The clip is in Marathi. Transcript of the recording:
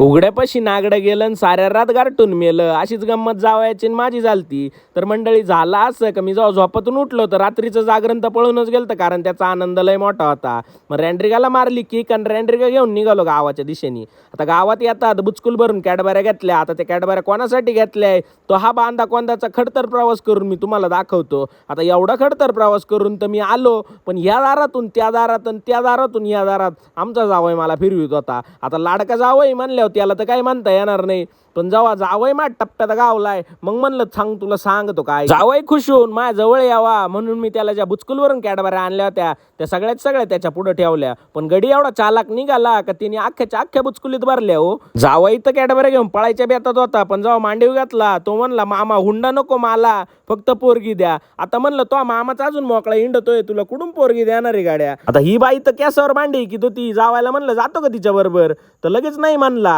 उघड्यापाशी नागडं गेलं आणि साऱ्या रात गारटून मेलं. अशीच गंमत जावयाची आणि माझी झालती. तर मंडळी झालं असं का मी जेव्हा झोपातून उठलो तर रात्रीचं जागरण तर पळूनच गेलं, कारण त्याचा आनंद लय मोठा होता. मग रँड्रिकाला मारली किक आणि रँड्रिका घेऊन निघालो गावाच्या दिशेने. आता गावात येतात बुचकुल भरून कॅडबऱ्या घेतल्या. आता त्या कॅडबऱ्या कोणासाठी घेतल्याय तो हा बांधा कोंदाचा खडतर प्रवास करून मी तुम्हाला दाखवतो. आता एवढा खडतर प्रवास करून तर मी आलो, पण या दारातून त्या दारात आणि त्या दारातून या दारात आमचा जावई मला फिरवित होता. आता लाडका जावई म्हणल्यावर त्याला तर काही म्हणता येणार नाही, पण जेव्हा जावई माझ्या टप्प्यात गावलाय मग म्हणलं सांग तुला सांगतो काय. जावई खुश होऊन माझ्या जवळ यावा म्हणून मी त्याला ज्या बुचकुलवरून कॅडबऱ्या आणल्या होत्या त्या सगळ्या त्याच्या पुढे ठेवल्या. पण गडी एवढा चालाक निघाला का तिने अख्ख्याच्या अख्ख्या बुचकुलीत भरल्या. हो, जावई तर कॅडबऱ्या घेऊन पळायच्या बेतात होता, पण जेव्हा मांडीव घातला तो म्हणला मामा हुंडा नको मला, फक्त पोरगी द्या. आता म्हणलं तो मामाचा अजून मोकळा हिंडतोय, तुला कुठून पोरगी देणार आहे गाड्या. आता ही बाई तर केसावर मांडी की तो ती जावायला म्हणलं जातो का तिच्या बरोबर, तर लगेच नाही म्हणला.